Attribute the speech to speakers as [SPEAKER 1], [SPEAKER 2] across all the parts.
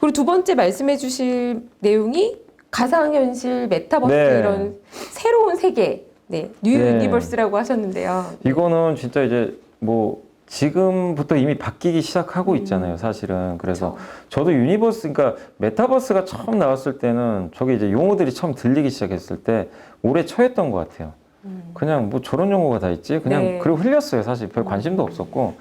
[SPEAKER 1] 그리고 두 번째 말씀해 주실 내용이 가상현실, 메타버스
[SPEAKER 2] 네.
[SPEAKER 1] 이런 새로운 세계, 네, 뉴
[SPEAKER 2] 네.
[SPEAKER 1] 유니버스라고 하셨는데요.
[SPEAKER 2] 이거는 진짜 이제 뭐 지금부터 이미 바뀌기 시작하고 있잖아요, 사실은. 그래서
[SPEAKER 1] 그렇죠.
[SPEAKER 2] 저도 유니버스, 그러니까 메타버스가 처음 나왔을 때는 저게 이제 용어들이 처음 들리기 시작했을 때 오래 처했던 것 같아요. 그냥 뭐 저런 용어가 다 있지? 그냥
[SPEAKER 1] 네.
[SPEAKER 2] 그리고 흘렸어요. 사실 별 관심도 없었고.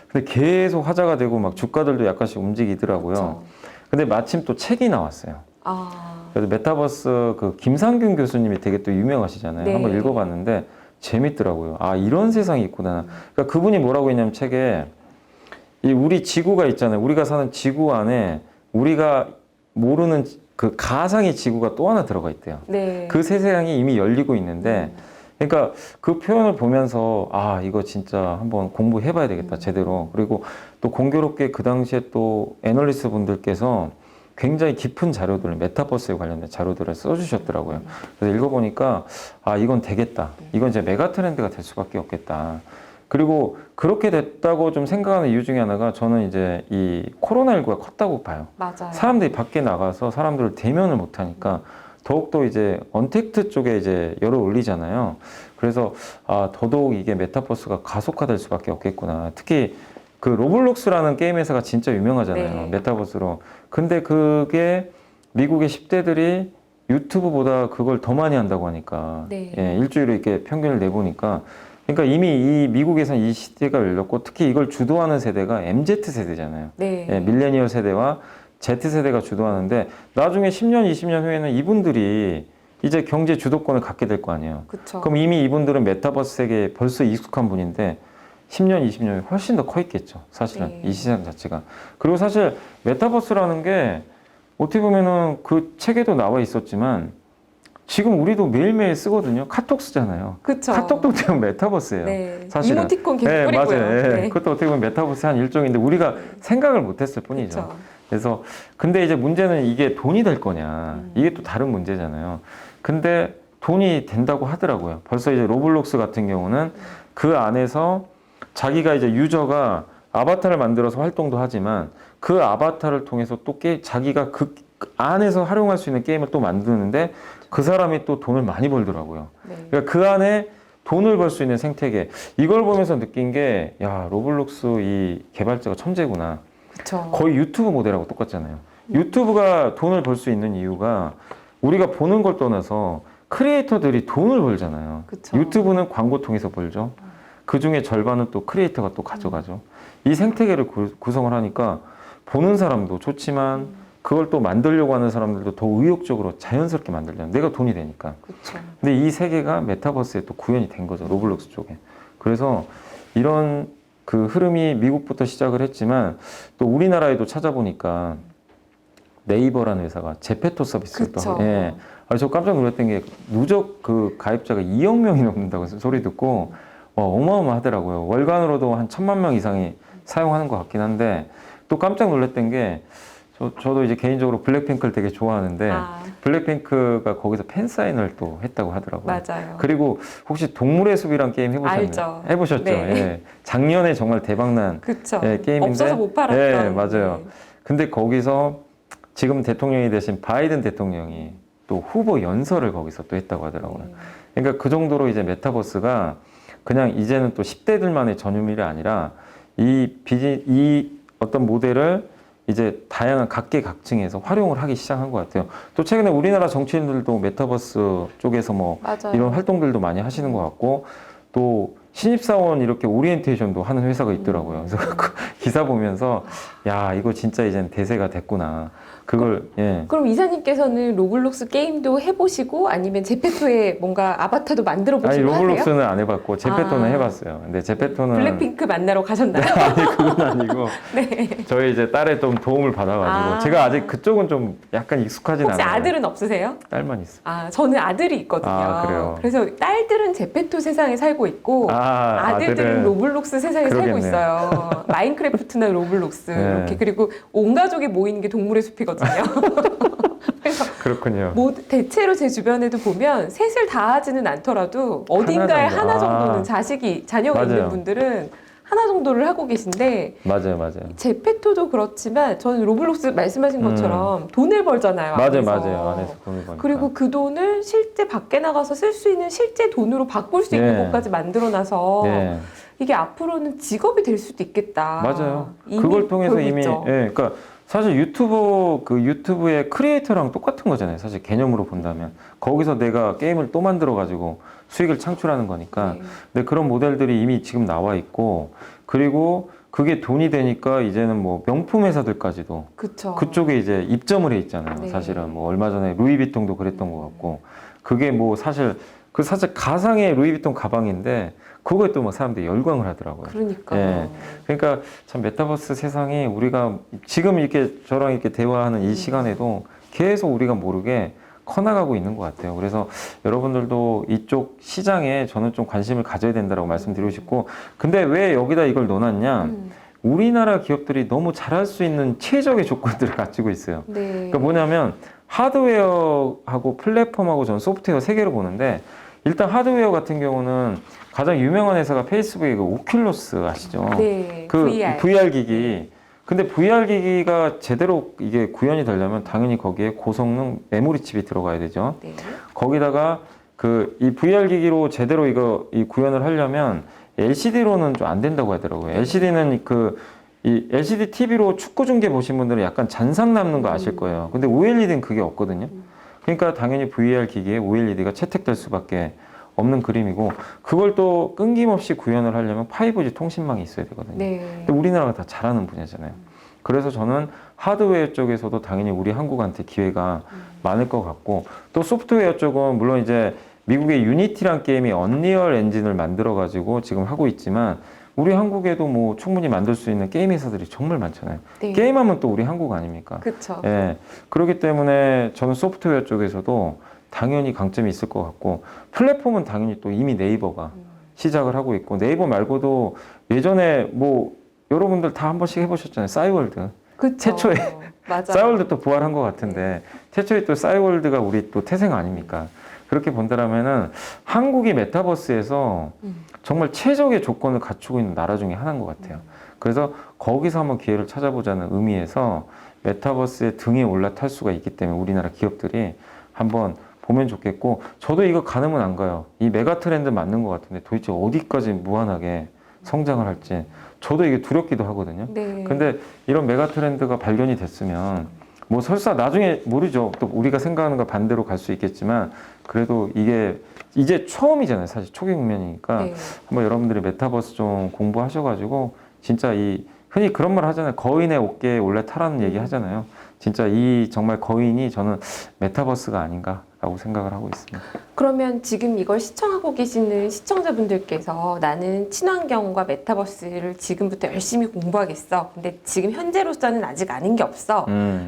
[SPEAKER 2] 근데 계속 화제가 되고 막 주가들도 약간씩 움직이더라고요.
[SPEAKER 1] 그렇죠.
[SPEAKER 2] 근데 마침 또 책이 나왔어요.
[SPEAKER 1] 아,
[SPEAKER 2] 그래서 메타버스 그 김상균 교수님이 되게 또 유명하시잖아요.
[SPEAKER 1] 네.
[SPEAKER 2] 한번 읽어봤는데 재밌더라고요. 아, 이런 세상이 있구나. 그러니까 그분이 뭐라고 했냐면 책에 이 우리 지구가 있잖아요. 우리가 사는 지구 안에 우리가 모르는 그 가상의 지구가 또 하나 들어가 있대요.
[SPEAKER 1] 네.
[SPEAKER 2] 그 세상이 이미 열리고 있는데 그러니까 그 표현을 보면서 아, 이거 진짜 한번 공부해봐야 되겠다, 제대로. 그리고 또 공교롭게 그 당시에 또 애널리스트 분들께서 굉장히 깊은 자료들을, 메타버스에 관련된 자료들을 써주셨더라고요. 그래서 읽어보니까 아, 이건 되겠다. 이건 이제 메가 트렌드가 될 수밖에 없겠다. 그리고 그렇게 됐다고 좀 생각하는 이유 중에 하나가 저는 이제 이 코로나19가 컸다고 봐요.
[SPEAKER 1] 맞아요.
[SPEAKER 2] 사람들이 밖에 나가서 사람들을 대면을 못 하니까 더욱더 이제 언택트 쪽에 이제 열을 올리잖아요. 그래서 아, 더더욱 이게 메타버스가 가속화될 수밖에 없겠구나. 특히 그 로블록스라는 게임 회사가 진짜 유명하잖아요.
[SPEAKER 1] 네.
[SPEAKER 2] 메타버스로. 근데 그게 미국의 10대들이 유튜브보다 그걸 더 많이 한다고 하니까
[SPEAKER 1] 네.
[SPEAKER 2] 예, 일주일에 이렇게 평균을 내보니까 그러니까 이미 이 미국에서는 이 시대가 열렸고 특히 이걸 주도하는 세대가 MZ 세대잖아요.
[SPEAKER 1] 네.
[SPEAKER 2] 예, 밀레니얼 세대와 Z세대가 주도하는데 나중에 10년, 20년 후에는 이분들이 이제 경제 주도권을 갖게 될 거 아니에요.
[SPEAKER 1] 그렇죠.
[SPEAKER 2] 그럼 이미 이분들은 메타버스 세계에 벌써 익숙한 분인데 10년, 20년이 훨씬 더 커 있겠죠. 사실은
[SPEAKER 1] 네.
[SPEAKER 2] 이 시장 자체가. 그리고 사실 메타버스라는 게 어떻게 보면은 그 책에도 나와 있었지만 지금 우리도 매일매일 쓰거든요. 카톡 쓰잖아요.
[SPEAKER 1] 그쵸.
[SPEAKER 2] 카톡도 어떻게 보면 메타버스예요.
[SPEAKER 1] 네.
[SPEAKER 2] 사실은.
[SPEAKER 1] 이모티콘 계속
[SPEAKER 2] 네,
[SPEAKER 1] 뿌리고요.
[SPEAKER 2] 맞아요. 예.
[SPEAKER 1] 네.
[SPEAKER 2] 그것도 어떻게 보면 메타버스 한 일종인데 우리가 생각을 못했을 뿐이죠.
[SPEAKER 1] 그쵸.
[SPEAKER 2] 그래서 근데 이제 문제는 이게 돈이 될 거냐. 이게 또 다른 문제잖아요. 근데 돈이 된다고 하더라고요. 벌써 이제 로블록스 같은 경우는 그 안에서 자기가 이제 유저가 아바타를 만들어서 활동도 하지만 그 아바타를 통해서 또 자기가 그 안에서 활용할 수 있는 게임을 또 만드는데 그 사람이 또 돈을 많이 벌더라고요.
[SPEAKER 1] 네.
[SPEAKER 2] 그러니까 그 안에 돈을 벌 수 있는 생태계. 이걸 보면서 느낀 게, 야, 로블록스 이 개발자가 천재구나.
[SPEAKER 1] 그쵸.
[SPEAKER 2] 거의 유튜브 모델하고 똑같잖아요. 유튜브가 돈을 벌 수 있는 이유가 우리가 보는 걸 떠나서 크리에이터들이 돈을 벌잖아요.
[SPEAKER 1] 그쵸.
[SPEAKER 2] 유튜브는 광고 통해서 벌죠. 그 중에 절반은 또 크리에이터가 또 가져가죠. 이 생태계를 구성을 하니까 보는 사람도 좋지만 그걸 또 만들려고 하는 사람들도 더 의욕적으로 자연스럽게 만들려는 내가 돈이 되니까.
[SPEAKER 1] 그쵸.
[SPEAKER 2] 근데 이 세계가 메타버스에 또 구현이 된 거죠. 로블록스 쪽에. 그래서 이런 그 흐름이 미국부터 시작을 했지만 또 우리나라에도 찾아보니까 네이버라는 회사가 제페토 서비스를 또
[SPEAKER 1] 그쵸.
[SPEAKER 2] 예. 저 깜짝 놀랐던 게 누적 그 가입자가 2억 명이 넘는다고 소리 듣고 어마어마하더라고요. 월간으로도 한 1,000만 명 이상이 사용하는 것 같긴 한데 또 깜짝 놀랐던 게 저도 이제 개인적으로 블랙핑크를 되게 좋아하는데 블랙핑크가 거기서 팬사인을 또 했다고 하더라고요.
[SPEAKER 1] 맞아요.
[SPEAKER 2] 그리고 혹시 동물의 숲이란 게임 해보셨나요?
[SPEAKER 1] 알죠.
[SPEAKER 2] 해보셨죠?
[SPEAKER 1] 네.
[SPEAKER 2] 예. 작년에 정말 대박난
[SPEAKER 1] 그쵸.
[SPEAKER 2] 예, 게임인데
[SPEAKER 1] 없어서 못 팔았던.
[SPEAKER 2] 예, 맞아요.
[SPEAKER 1] 네.
[SPEAKER 2] 근데 거기서 지금 대통령이 되신 바이든 대통령이 또 후보 연설을 거기서 또 했다고 하더라고요. 그러니까 그 정도로 이제 메타버스가 그냥 이제는 또 10대들만의 전유물이 아니라 이 어떤 모델을 이제 다양한 각계각층에서 활용을 하기 시작한 것 같아요. 또 최근에 우리나라 정치인들도 메타버스 쪽에서 뭐
[SPEAKER 1] 맞아요.
[SPEAKER 2] 이런 활동들도 많이 하시는 것 같고 또 신입사원 이렇게 오리엔테이션도 하는 회사가 있더라고요. 그래서 그 기사 보면서 야, 이거 진짜 이제는 대세가 됐구나. 그걸 예.
[SPEAKER 1] 그럼 이사님께서는 로블록스 게임도 해보시고 아니면 제페토에 뭔가 아바타도 만들어
[SPEAKER 2] 아니
[SPEAKER 1] 보시고 하세요?
[SPEAKER 2] 로블록스는 안 해봤고 제페토는
[SPEAKER 1] 아.
[SPEAKER 2] 해봤어요. 근데 제페토는
[SPEAKER 1] 블랙핑크 만나러 가셨나요?
[SPEAKER 2] 아니 그건 아니고
[SPEAKER 1] 네.
[SPEAKER 2] 저희 이제 딸의 좀 도움을 받아가지고
[SPEAKER 1] 아.
[SPEAKER 2] 제가 아직 그쪽은 좀 약간 익숙하진
[SPEAKER 1] 혹시
[SPEAKER 2] 않아요.
[SPEAKER 1] 아들은 없으세요?
[SPEAKER 2] 딸만 있어.
[SPEAKER 1] 아, 저는 아들이 있거든요.
[SPEAKER 2] 아, 그래요?
[SPEAKER 1] 그래서 딸들은 제페토 세상에 살고 있고 아들들은 로블록스 세상에 살고
[SPEAKER 2] 그러겠네.
[SPEAKER 1] 있어요. 마인크래프트나 로블록스
[SPEAKER 2] 네.
[SPEAKER 1] 이렇게. 그리고 온 가족이 모이는 게 동물의 숲이거든요. 그래서
[SPEAKER 2] 그렇군요.
[SPEAKER 1] 대체로 제 주변에도 보면 셋을 다 하지는 않더라도 어딘가에
[SPEAKER 2] 하나
[SPEAKER 1] 하나
[SPEAKER 2] 정도.
[SPEAKER 1] 정도는 자녀가
[SPEAKER 2] 맞아요.
[SPEAKER 1] 있는 분들은 하나 정도를 하고 계신데
[SPEAKER 2] 맞아요.
[SPEAKER 1] 제페토도 그렇지만 저는 로블록스 말씀하신 것처럼 돈을 벌잖아요. 안에서.
[SPEAKER 2] 안에서 돈을 버니까.
[SPEAKER 1] 그리고 그 돈을 실제 밖에 나가서 쓸 수 있는 실제 돈으로 바꿀 수 있는
[SPEAKER 2] 네.
[SPEAKER 1] 곳까지 만들어놔서
[SPEAKER 2] 네.
[SPEAKER 1] 이게 앞으로는 직업이 될 수도 있겠다.
[SPEAKER 2] 맞아요.
[SPEAKER 1] 이미
[SPEAKER 2] 그걸 통해서
[SPEAKER 1] 벌고
[SPEAKER 2] 이미,
[SPEAKER 1] 있죠.
[SPEAKER 2] 예, 그러니까 사실 유튜브의 크리에이터랑 똑같은 거잖아요. 사실 개념으로 본다면. 거기서 내가 게임을 또 만들어가지고 수익을 창출하는 거니까.
[SPEAKER 1] 네.
[SPEAKER 2] 근데 그런 모델들이 이미 지금 나와 있고, 그리고 그게 돈이 되니까 이제는 뭐 명품 회사들까지도
[SPEAKER 1] 그쵸.
[SPEAKER 2] 그쪽에 이제 입점을 해 있잖아요.
[SPEAKER 1] 네.
[SPEAKER 2] 사실은 뭐 얼마 전에 루이비통도 그랬던 것 같고, 그게 뭐 사실 가상의 루이비통 가방인데 그거에 또 뭐 사람들이 열광을 하더라고요.
[SPEAKER 1] 그러니까요.
[SPEAKER 2] 예. 그러니까 참 메타버스 세상이 우리가 지금 이렇게 저랑 이렇게 대화하는 이 시간에도 계속 우리가 모르게 커나가고 있는 것 같아요. 그래서 여러분들도 이쪽 시장에 저는 좀 관심을 가져야 된다고 말씀드리고 싶고, 근데 왜 여기다 이걸 넣어놨냐? 우리나라 기업들이 너무 잘할 수 있는 최적의 조건들을 갖추고 있어요.
[SPEAKER 1] 네.
[SPEAKER 2] 그러니까 뭐냐면 하드웨어하고 플랫폼하고 저는 소프트웨어 세 개로 보는데, 일단 하드웨어 같은 경우는 가장 유명한 회사가 페이스북의 그 오큘러스 아시죠?
[SPEAKER 1] 네.
[SPEAKER 2] 그
[SPEAKER 1] VR.
[SPEAKER 2] 기기. 근데 VR 기기가 제대로 이게 구현이 되려면 당연히 거기에 고성능 메모리 칩이 들어가야 되죠.
[SPEAKER 1] 네.
[SPEAKER 2] 거기다가 이 VR 기기로 제대로 이 구현을 하려면 LCD로는 좀 안 된다고 하더라고요. LCD는 이 LCD TV로 축구 중계 보신 분들은 약간 잔상 남는 거 아실 거예요. 근데 OLED는 그게 없거든요. 그러니까 당연히 VR 기기에 OLED가 채택될 수밖에 없는 그림이고, 그걸 또 끊김없이 구현을 하려면 5G 통신망이 있어야 되거든요.
[SPEAKER 1] 네.
[SPEAKER 2] 근데 우리나라가 다 잘하는 분야잖아요. 그래서 저는 하드웨어 쪽에서도 당연히 우리 한국한테 기회가 많을 것 같고, 또 소프트웨어 쪽은 물론 이제 미국의 유니티란 게임이 언리얼 엔진을 만들어 가지고 지금 하고 있지만, 우리 한국에도 뭐 충분히 만들 수 있는 게임 회사들이 정말 많잖아요.
[SPEAKER 1] 네.
[SPEAKER 2] 게임하면 또 우리 한국 아닙니까?
[SPEAKER 1] 그쵸.
[SPEAKER 2] 예. 그렇기 때문에 저는 소프트웨어 쪽에서도 당연히 강점이 있을 것 같고, 플랫폼은 당연히 또 이미 네이버가 시작을 하고 있고, 네이버 말고도 예전에 뭐 여러분들 다 한 번씩 해보셨잖아요. 싸이월드.
[SPEAKER 1] 그쵸.
[SPEAKER 2] 최초에
[SPEAKER 1] 맞아요.
[SPEAKER 2] 싸이월드 또 부활한 것 같은데, 최초에 또 싸이월드가 우리 또 태생 아닙니까? 그렇게 본다면은 한국이 메타버스에서 정말 최적의 조건을 갖추고 있는 나라 중에 하나인 것 같아요. 그래서 거기서 한번 기회를 찾아보자는 의미에서 메타버스의 등에 올라탈 수가 있기 때문에 우리나라 기업들이 한번 보면 좋겠고, 저도 이거 가늠은 안 가요. 이 메가 트렌드 맞는 것 같은데 도대체 어디까지 무한하게 성장을 할지 저도 이게 두렵기도 하거든요.
[SPEAKER 1] 네.
[SPEAKER 2] 근데 이런 메가 트렌드가 발견이 됐으면 뭐 설사 나중에 모르죠. 또 우리가 생각하는 거 반대로 갈 수 있겠지만, 그래도 이게 이제 처음이잖아요. 사실 초기 국면이니까
[SPEAKER 1] 네.
[SPEAKER 2] 한번 여러분들이 메타버스 좀 공부하셔가지고 진짜 흔히 그런 말 하잖아요. 거인의 어깨에 올라타라는 얘기 하잖아요. 진짜 정말 거인이 저는 메타버스가 아닌가라고 생각을 하고 있습니다.
[SPEAKER 1] 그러면 지금 이걸 시청하고 계시는 시청자분들께서 나는 친환경과 메타버스를 지금부터 열심히 공부하겠어. 근데 지금 현재로서는 아직 아는 게 없어.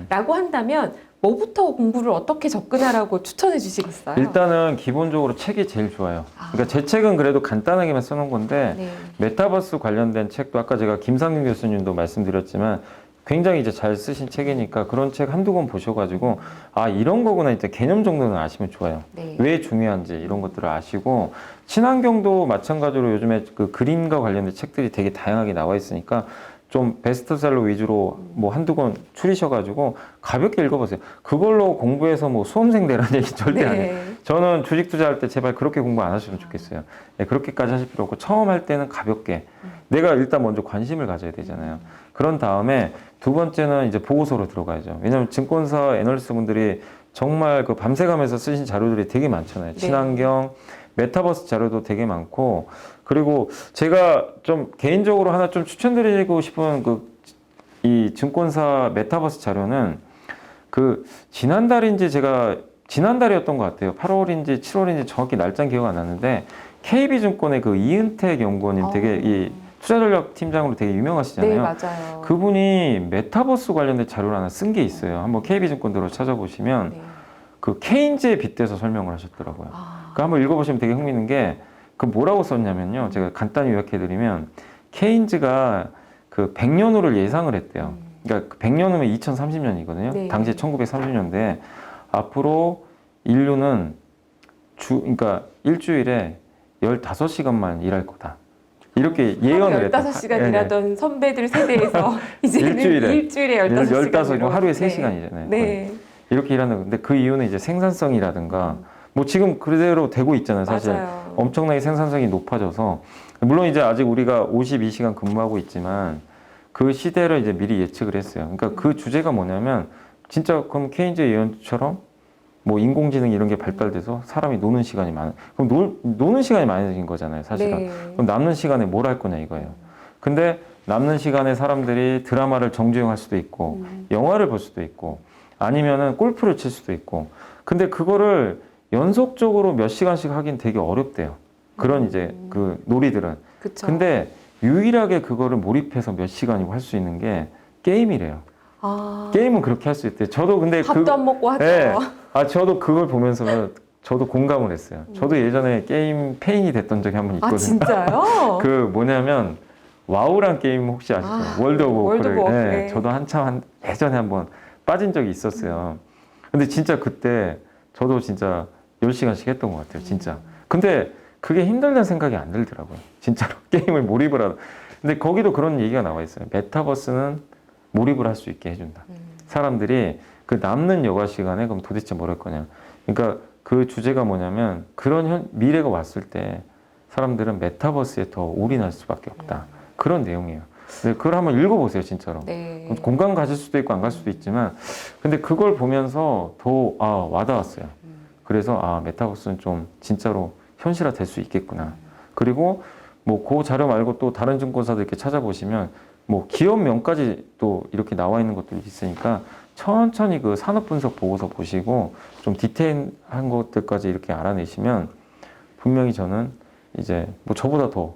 [SPEAKER 1] 라고 한다면 뭐부터 공부를 어떻게 접근하라고 추천해 주시겠어요?
[SPEAKER 2] 일단은 기본적으로 책이 제일 좋아요. 그러니까 제 책은 그래도 간단하게만 써놓은 건데,
[SPEAKER 1] 네.
[SPEAKER 2] 메타버스 관련된 책도 아까 제가 김상균 교수님도 말씀드렸지만 굉장히 이제 잘 쓰신 책이니까 그런 책 한두 권 보셔가지고 이런 거구나, 이제 개념 정도는 아시면 좋아요.
[SPEAKER 1] 네.
[SPEAKER 2] 왜 중요한지 이런 것들을 아시고, 친환경도 마찬가지로 요즘에 그 그린과 관련된 책들이 되게 다양하게 나와 있으니까 좀 베스트셀러 위주로 뭐 한두 권 추리셔가지고 가볍게 읽어보세요. 그걸로 공부해서 뭐 수험생 되라는 얘기 절대 안 해요. 저는 주식 투자할 때 제발 그렇게 공부 안 하시면 좋겠어요. 네, 그렇게까지 하실 필요 없고, 처음 할 때는 가볍게 내가 일단 먼저 관심을 가져야 되잖아요. 그런 다음에 두 번째는 이제 보고서로 들어가야죠. 왜냐하면 증권사 애널리스트 분들이 정말 그 밤새 가면서 쓰신 자료들이 되게 많잖아요. 친환경, 메타버스 자료도 되게 많고, 그리고 제가 좀 개인적으로 하나 좀 추천드리고 싶은 이 증권사 메타버스 자료는 지난달이었던 것 같아요. 8월인지 7월인지 정확히 날짜는 기억 안 나는데, KB증권의 그 이은택 연구원님 되게 이 투자전략 팀장으로 되게 유명하시잖아요.
[SPEAKER 1] 네, 맞아요.
[SPEAKER 2] 그분이 메타버스 관련된 자료를 하나 쓴 게 있어요. 한번 KB증권대로 찾아보시면 그 케인즈에 빗대서 설명을 하셨더라고요. 그 한번 읽어보시면 되게 흥미있는 게, 그 뭐라고 썼냐면요. 제가 간단히 요약해드리면, 케인즈가 그 100년 후를 예상을 했대요. 그러니까 100년 후면 2030년이거든요.
[SPEAKER 1] 네.
[SPEAKER 2] 당시에 1930년대. 앞으로 인류는 그러니까 일주일에 15시간만 일할 거다. 이렇게 예언을 했다.
[SPEAKER 1] 15시간
[SPEAKER 2] 네, 네.
[SPEAKER 1] 일하던 선배들 세대에서 이제는 일주일에 15시간.
[SPEAKER 2] 하루에 3시간이잖아요.
[SPEAKER 1] 네.
[SPEAKER 2] 이렇게 일하는 건데 그 이유는 이제 생산성이라든가 뭐 지금 그대로 되고 있잖아요. 사실
[SPEAKER 1] 맞아요.
[SPEAKER 2] 엄청나게 생산성이 높아져서 물론 이제 아직 우리가 52시간 근무하고 있지만 그 시대를 이제 미리 예측을 했어요. 그러니까 그 주제가 뭐냐면 진짜 그럼 케인즈 예언처럼 뭐 인공지능 이런 게 발달돼서 사람이 노는 시간이 많아. 그럼 노는 시간이 많아진 거잖아요, 사실은.
[SPEAKER 1] 네.
[SPEAKER 2] 그럼 남는 시간에 뭘 할 거냐 이거예요. 근데 남는 시간에 사람들이 드라마를 정주행할 수도 있고 영화를 볼 수도 있고 아니면은 골프를 칠 수도 있고. 근데 그거를 연속적으로 몇 시간씩 하긴 되게 어렵대요. 그런 이제 그 놀이들은.
[SPEAKER 1] 그쵸.
[SPEAKER 2] 근데 유일하게 그거를 몰입해서 몇 시간이고 할 수 있는 게 게임이래요.
[SPEAKER 1] 아,
[SPEAKER 2] 게임은 그렇게 할 수 있대요. 저도 근데
[SPEAKER 1] 밥도 안 먹고 하죠.
[SPEAKER 2] 네. 저도 그걸 보면서 저도 공감을 했어요. 저도 예전에 게임 페인이 됐던 적이 한 번 있거든요.
[SPEAKER 1] 아, 진짜요?
[SPEAKER 2] 그 뭐냐면 와우란 게임 혹시 아시죠? 월드 오브
[SPEAKER 1] 월드 오브
[SPEAKER 2] 워크를.
[SPEAKER 1] 워크.
[SPEAKER 2] 네. 저도 한참 예전에 한번 빠진 적이 있었어요. 근데 진짜 그때 저도 진짜 10시간씩 했던 것 같아요. 진짜. 근데 그게 힘들다는 생각이 안 들더라고요. 진짜로 게임을 몰입을 하다. 근데 거기도 그런 얘기가 나와 있어요. 메타버스는 몰입을 할 수 있게 해준다. 사람들이 그 남는 여가 시간에 그럼 도대체 뭘 할 거냐. 그러니까 그 주제가 뭐냐면 그런 미래가 왔을 때 사람들은 메타버스에 더 올인할 수밖에 없다. 그런 내용이에요. 근데 그걸 한번 읽어보세요, 진짜로.
[SPEAKER 1] 네.
[SPEAKER 2] 공감 가실 수도 있고 안 갈 수도 있지만 근데 그걸 보면서 더 와닿았어요. 그래서 메타버스는 좀 진짜로 현실화 될 수 있겠구나. 그리고 뭐 그 자료 말고 또 다른 증권사들 이렇게 찾아보시면 뭐 기업명까지 또 이렇게 나와 있는 것들이 있으니까 천천히 그 산업 분석 보고서 보시고 좀 디테일한 것들까지 이렇게 알아내시면 분명히 저는 이제 뭐 저보다 더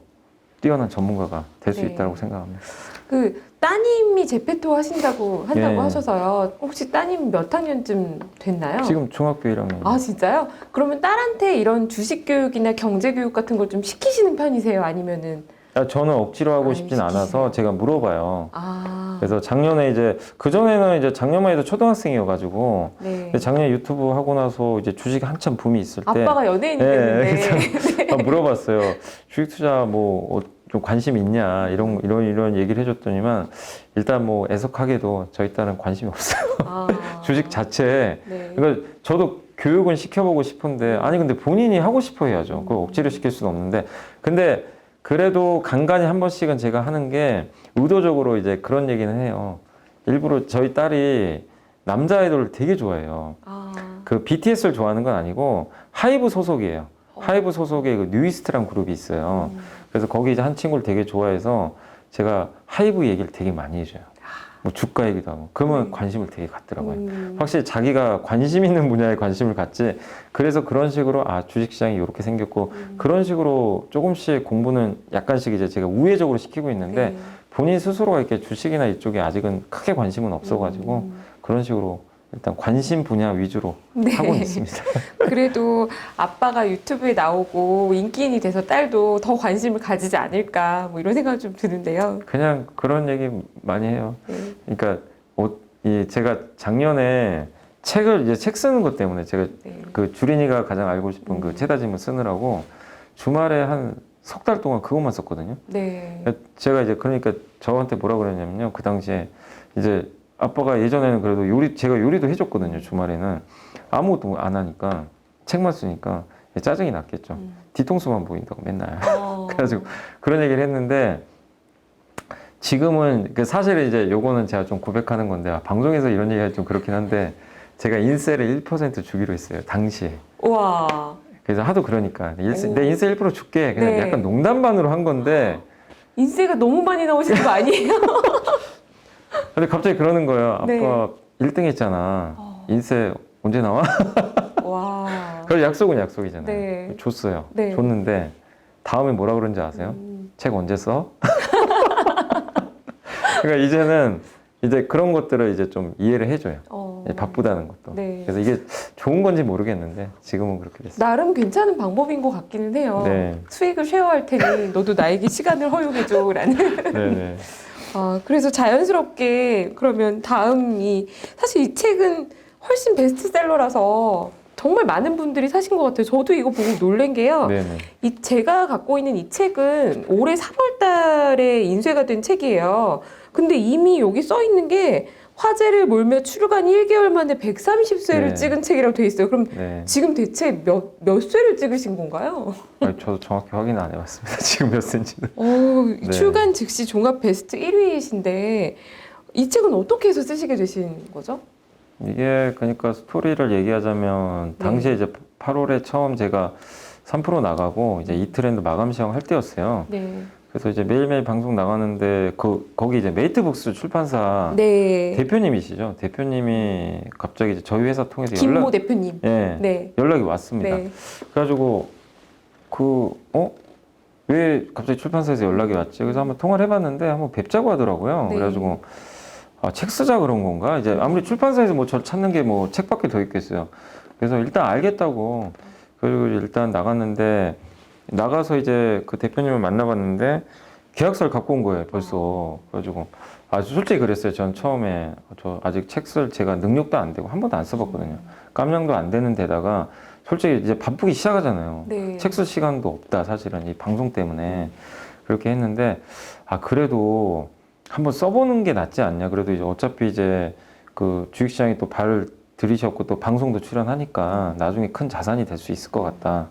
[SPEAKER 2] 뛰어난 전문가가 될 수
[SPEAKER 1] 네.
[SPEAKER 2] 있다고 생각합니다.
[SPEAKER 1] 그 따님이 제페토 한다고
[SPEAKER 2] 예.
[SPEAKER 1] 하셔서요. 혹시 따님 몇 학년쯤 됐나요?
[SPEAKER 2] 지금 중학교 1학년.
[SPEAKER 1] 아, 진짜요? 그러면 딸한테 이런 주식 교육이나 경제 교육 같은 걸 좀 시키시는 편이세요? 아니면은
[SPEAKER 2] 저는 억지로 하고
[SPEAKER 1] 아니,
[SPEAKER 2] 싶진
[SPEAKER 1] 시키시네요.
[SPEAKER 2] 않아서 제가 물어봐요.
[SPEAKER 1] 아,
[SPEAKER 2] 그래서 작년에 이제 그전에는 이제 작년만 해도 초등학생이어가지고
[SPEAKER 1] 네.
[SPEAKER 2] 근데 작년 유튜브 하고 나서 이제 주식 한참 붐이 있을 때
[SPEAKER 1] 아빠가 연예인이
[SPEAKER 2] 예,
[SPEAKER 1] 됐는데
[SPEAKER 2] 물어봤어요. 주식 투자 뭐 좀 관심 있냐 이런 얘기를 해줬더니만 일단 뭐 애석하게도 저희 딸은 관심이 없어요.
[SPEAKER 1] 아,
[SPEAKER 2] 주식 자체에.
[SPEAKER 1] 네.
[SPEAKER 2] 그러니까 저도 교육은 시켜보고 싶은데 아니 근데 본인이 하고 싶어 해야죠. 그걸 억지로 시킬 수는 없는데 근데 그래도 간간히 한 번씩은 제가 하는 게 의도적으로 이제 그런 얘기는 해요. 일부러 저희 딸이 남자 아이돌을 되게 좋아해요.
[SPEAKER 1] 아,
[SPEAKER 2] 그 BTS를 좋아하는 건 아니고 하이브 소속이에요. 하이브 소속의 그 뉴이스트란 그룹이 있어요. 그래서 거기 이제 한 친구를 되게 좋아해서 제가 하이브 얘기를 되게 많이 해줘요. 뭐 주가 얘기도 하고. 그러면 관심을 되게 갖더라고요. 확실히 자기가 관심 있는 분야에 관심을 갖지. 그래서 그런 식으로 주식시장이 이렇게 생겼고 그런 식으로 조금씩 공부는 약간씩 이제 제가 우회적으로 시키고 있는데
[SPEAKER 1] 네.
[SPEAKER 2] 본인 스스로가 이렇게 주식이나 이쪽에 아직은 크게 관심은 없어가지고 그런 식으로 일단 관심 분야 위주로
[SPEAKER 1] 네.
[SPEAKER 2] 하고 있습니다.
[SPEAKER 1] 그래도 아빠가 유튜브에 나오고 인기인이 돼서 딸도 더 관심을 가지지 않을까 뭐 이런 생각이 좀 드는데요.
[SPEAKER 2] 그냥 그런 얘기 많이 해요.
[SPEAKER 1] 네.
[SPEAKER 2] 그러니까 제가 작년에 이제 책 쓰는 것 때문에 제가
[SPEAKER 1] 네.
[SPEAKER 2] 그 주린이가 가장 알고 싶은 그 최다짐을 쓰느라고 주말에 한 석 달 동안 그것만 썼거든요.
[SPEAKER 1] 네.
[SPEAKER 2] 제가 이제 그러니까 저한테 뭐라 그랬냐면요. 그 당시에 이제 아빠가 예전에는 그래도 제가 요리도 해줬거든요. 주말에는 아무것도 안 하니까 책만 쓰니까 짜증이 났겠죠. 뒤통수만 보인다고 맨날. 그래가지고 그런 얘기를 했는데 지금은 사실은 이제 요거는 제가 좀 고백하는 건데 방송에서 이런 얘기가 좀 그렇긴 한데 제가 인세를 1% 주기로 했어요. 당시에.
[SPEAKER 1] 우와.
[SPEAKER 2] 그래서 하도 그러니까 내 인세 1% 줄게. 그냥
[SPEAKER 1] 네.
[SPEAKER 2] 약간 농담 반으로 한 건데
[SPEAKER 1] 인세가 너무 많이 나오시는 거 아니에요?
[SPEAKER 2] 근데 갑자기 그러는 거예요. 아빠
[SPEAKER 1] 네.
[SPEAKER 2] 1등 했잖아. 인세 언제 나와?
[SPEAKER 1] 와.
[SPEAKER 2] 그래서 약속은 약속이잖아요.
[SPEAKER 1] 네.
[SPEAKER 2] 줬어요.
[SPEAKER 1] 네.
[SPEAKER 2] 줬는데 다음에 뭐라 그런지 아세요? 책 언제 써? 그러니까 이제는 이제 그런 것들을 이제 좀 이해를 해줘요. 바쁘다는 것도.
[SPEAKER 1] 네.
[SPEAKER 2] 그래서 이게 좋은 건지 모르겠는데 지금은 그렇게 됐어요.
[SPEAKER 1] 나름 괜찮은 방법인 것 같기는 해요.
[SPEAKER 2] 네.
[SPEAKER 1] 수익을 쉐어할 테니 너도 나에게 시간을 허용해줘라는.
[SPEAKER 2] 네네.
[SPEAKER 1] 그래서 자연스럽게 그러면 다음이 사실 이 책은 훨씬 베스트셀러라서 정말 많은 분들이 사신 것 같아요. 저도 이거 보고 놀란 게요.
[SPEAKER 2] 네네.
[SPEAKER 1] 이 제가 갖고 있는 이 책은 올해 3월 달에 인쇄가 된 책이에요. 근데 이미 여기 써 있는 게 화제를 몰며 출간 1개월 만에 130쇄를
[SPEAKER 2] 네.
[SPEAKER 1] 찍은 책이라고 돼 있어요. 그럼
[SPEAKER 2] 네.
[SPEAKER 1] 지금 대체 몇 쇄를 찍으신 건가요?
[SPEAKER 2] 아니, 저도 정확히 확인 안 해봤습니다. 지금 몇 센치는. 네.
[SPEAKER 1] 출간 즉시 종합 베스트 1위이신데 이 책은 어떻게 해서 쓰시게 되신 거죠?
[SPEAKER 2] 이게 그러니까 스토리를 얘기하자면 당시에 이제 8월에 처음 제가 3프로 나가고 이제 이틀엔드 마감 시험 할 때였어요.
[SPEAKER 1] 네.
[SPEAKER 2] 그래서 이제 매일매일 방송 나가는데 거기 이제 메이트북스 출판사
[SPEAKER 1] 네.
[SPEAKER 2] 대표님이시죠. 대표님이 갑자기 이제 저희 회사 통해서
[SPEAKER 1] 김모 대표님.
[SPEAKER 2] 예,
[SPEAKER 1] 네.
[SPEAKER 2] 연락이 왔습니다.
[SPEAKER 1] 네.
[SPEAKER 2] 그래가지고 왜 갑자기 출판사에서 연락이 왔지? 그래서 한번 통화를 해봤는데 한번 뵙자고 하더라고요.
[SPEAKER 1] 네.
[SPEAKER 2] 그래가지고 책 쓰자 그런 건가? 이제 아무리 출판사에서 뭐 저를 찾는 게 뭐 책밖에 더 있겠어요. 그래서 일단 알겠다고. 그리고 일단 나갔는데 나가서 이제 그 대표님을 만나봤는데 계약서를 갖고 온 거예요, 벌써. 그래가지고 솔직히 그랬어요. 전 처음에 저 아직 책 쓸 제가 능력도 안 되고 한 번도 안 써봤거든요. 깜냥도 안 되는 데다가 솔직히 이제 바쁘기 시작하잖아요.
[SPEAKER 1] 네.
[SPEAKER 2] 책 쓸 시간도 없다, 사실은 이 방송 때문에. 그렇게 했는데 그래도 한번 써보는 게 낫지 않냐. 그래도 이제 어차피 이제 그 주식시장에 또 발을 들이셨고 또 방송도 출연하니까 나중에 큰 자산이 될 수 있을 것 같다.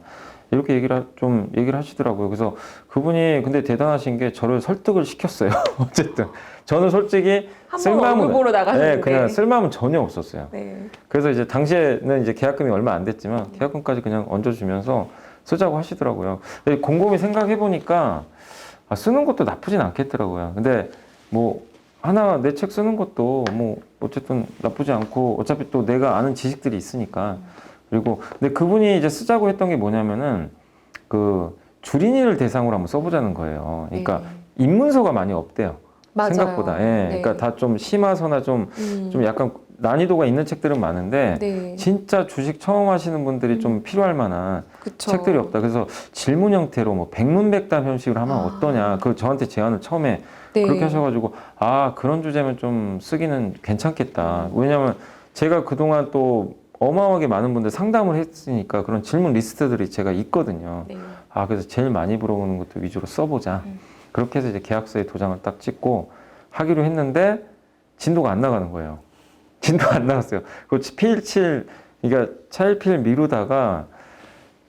[SPEAKER 2] 이렇게 얘기를 하시더라고요. 그래서 그분이 근데 대단하신 게 저를 설득을 시켰어요. 어쨌든 저는 솔직히
[SPEAKER 1] 한번 얼굴 보러 나가셨는데.
[SPEAKER 2] 네, 그냥 쓸마음은 전혀 없었어요.
[SPEAKER 1] 네.
[SPEAKER 2] 그래서 이제 당시에는 이제 계약금이 얼마 안 됐지만 계약금까지 그냥 얹어주면서 쓰자고 하시더라고요. 근데 곰곰이 생각해 보니까 쓰는 것도 나쁘진 않겠더라고요. 근데 뭐 하나 내 책 쓰는 것도 뭐 어쨌든 나쁘지 않고 어차피 또 내가 아는 지식들이 있으니까. 그리고 근데 그분이 이제 쓰자고 했던 게 뭐냐면은 그 주린이를 대상으로 한번 써보자는 거예요. 그러니까
[SPEAKER 1] 네.
[SPEAKER 2] 입문서가 많이 없대요.
[SPEAKER 1] 맞아요.
[SPEAKER 2] 생각보다. 예.
[SPEAKER 1] 네.
[SPEAKER 2] 그러니까 다 좀 심화서나 좀 약간 난이도가 있는 책들은 많은데
[SPEAKER 1] 네.
[SPEAKER 2] 진짜 주식 처음 하시는 분들이 좀 필요할 만한
[SPEAKER 1] 그쵸.
[SPEAKER 2] 책들이 없다. 그래서 질문 형태로 뭐 백문백답 형식으로 하면 어떠냐. 그 저한테 제안을 처음에
[SPEAKER 1] 네.
[SPEAKER 2] 그렇게 하셔가지고 그런 주제면 좀 쓰기는 괜찮겠다. 왜냐면 제가 그동안 또 어마어마하게 많은 분들 상담을 했으니까 그런 질문 리스트들이 제가 있거든요.
[SPEAKER 1] 네.
[SPEAKER 2] 그래서 제일 많이 물어보는 것도 위주로 써보자. 그렇게 해서 이제 계약서에 도장을 딱 찍고 하기로 했는데 진도가 안 나가는 거예요. 진도가 안 나갔어요. 그 필칠, 그러니까 차일피일 미루다가